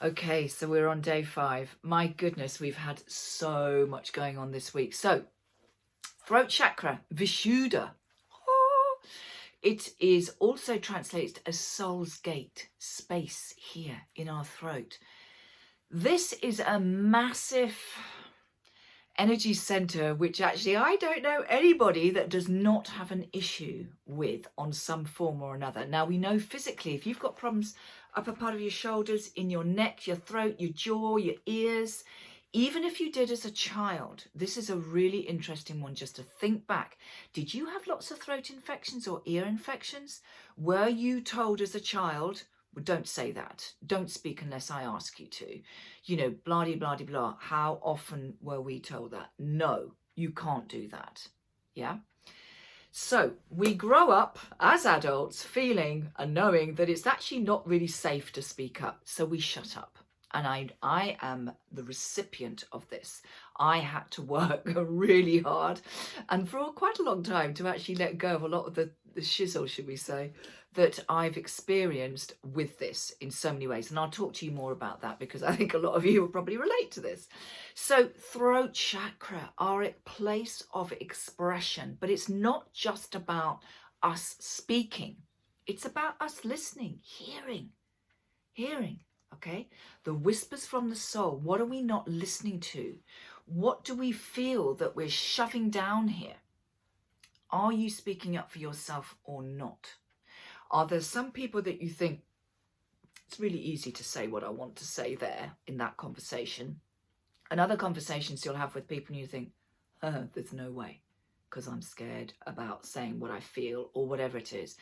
Okay, so we're on day 5. My goodness, we've had so much going on this week. So, throat chakra, Vishuddha. Oh, it is also translated as soul's gate, space here in our throat. This is a massive energy center, which actually I don't know anybody that does not have an issue with on some form or another. Now, we know physically, if you've got problems upper part of your shoulders, in your neck, your throat, your jaw, your ears, even if you did as a child, this is a really interesting one just to think back. Did you have lots of throat infections or ear infections? Were you told as a child, well, don't say that. Don't speak unless I ask you to. You know, blah, de, blah, de, blah. How often were we told that? No, you can't do that. Yeah? So we grow up as adults feeling and knowing that it's actually not really safe to speak up. So we shut up. And I am the recipient of this. I had to work really hard and for quite a long time to actually let go of a lot of the shizzle, should we say, that I've experienced with this in so many ways. And I'll talk to you more about that because I think a lot of you will probably relate to this. So throat chakra, our place of expression, but it's not just about us speaking. It's about us listening, hearing. Okay, the whispers from the soul. What are we not listening to? What do we feel that we're shoving down here? Are you speaking up for yourself or not? Are there some people that you think it's really easy to say what I want to say there in that conversation? And other conversations you'll have with people and you think, there's no way, because I'm scared about saying what I feel or whatever it is.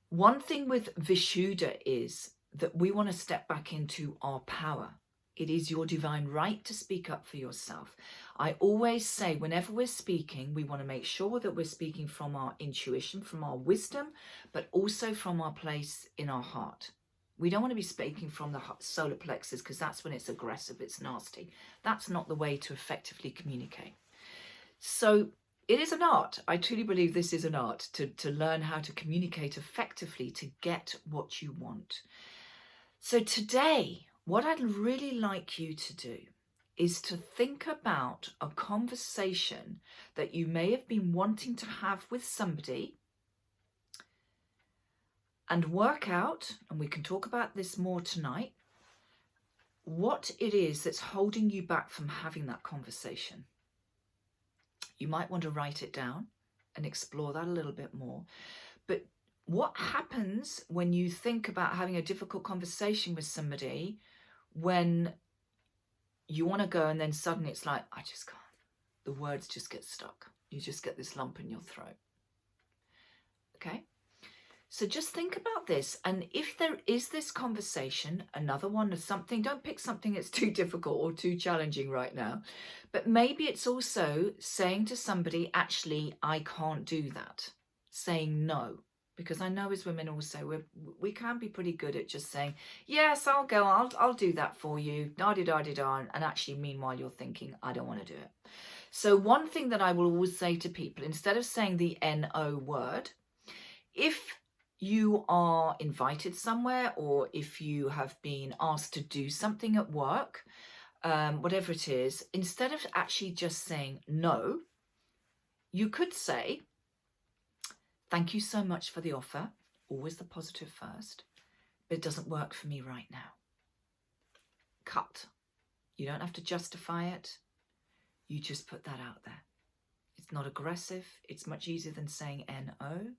One thing with Vishuddha is that we want to step back into our power. It is your divine right to speak up for yourself. I always say whenever we're speaking, we want to make sure that we're speaking from our intuition, from our wisdom, but also from our place in our heart. We don't want to be speaking from the solar plexus because that's when it's aggressive, it's nasty. That's not the way to effectively communicate. So it is an art. I truly believe this is an art to learn how to communicate effectively to get what you want. So today, what I'd really like you to do is to think about a conversation that you may have been wanting to have with somebody and work out, and we can talk about this more tonight, what it is that's holding you back from having that conversation. You might want to write it down and explore that a little bit more. But what happens when you think about having a difficult conversation with somebody when you want to go and then suddenly it's like, I just can't. The words just get stuck. You just get this lump in your throat. Okay? So just think about this. And if there is this conversation, another one of something, don't pick something that's too difficult or too challenging right now. But maybe it's also saying to somebody, actually, I can't do that. Saying no. Because I know as women also, we can be pretty good at just saying, yes, I'll go, I'll do that for you, da-di-da-di-da, and actually meanwhile you're thinking, I don't want to do it. So one thing that I will always say to people, instead of saying the N-O word, if you are invited somewhere or if you have been asked to do something at work, whatever it is, instead of actually just saying no, you could say, thank you so much for the offer. Always the positive first. But it doesn't work for me right now. Cut. You don't have to justify it. You just put that out there. It's not aggressive. It's much easier than saying N-O.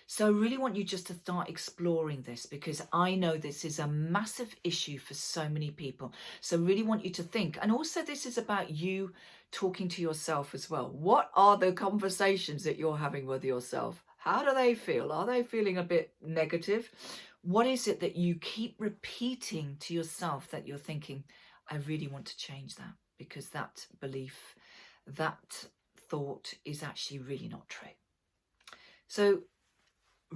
So I really want you just to start exploring this because I know this is a massive issue for so many people. So really want you to think. And also this is about you talking to yourself as well. What are the conversations that you're having with yourself? How do they feel? Are they feeling a bit negative? What is it that you keep repeating to yourself that you're thinking, I really want to change that because that belief, that thought is actually really not true. So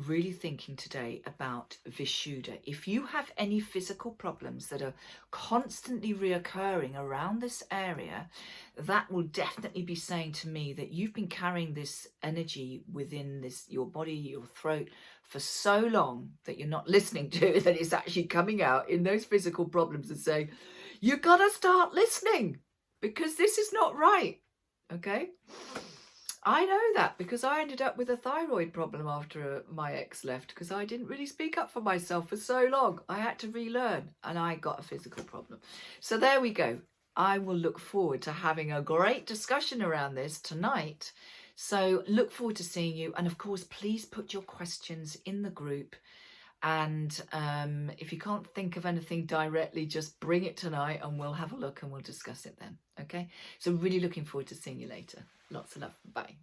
really thinking today about Vishuddha. If you have any physical problems that are constantly reoccurring around this area, that will definitely be saying to me that you've been carrying this energy within your body, your throat, for so long that you're not listening to, that it's actually coming out in those physical problems and saying, you got to start listening because this is not right. Okay. I know that because I ended up with a thyroid problem after my ex left because I didn't really speak up for myself for so long. I had to relearn and I got a physical problem. So there we go. I will look forward to having a great discussion around this tonight. So look forward to seeing you. And of course, please put your questions in the group. And if you can't think of anything directly, just bring it tonight and we'll have a look and we'll discuss it then. Okay. So really looking forward to seeing you later. Lots of love. Bye.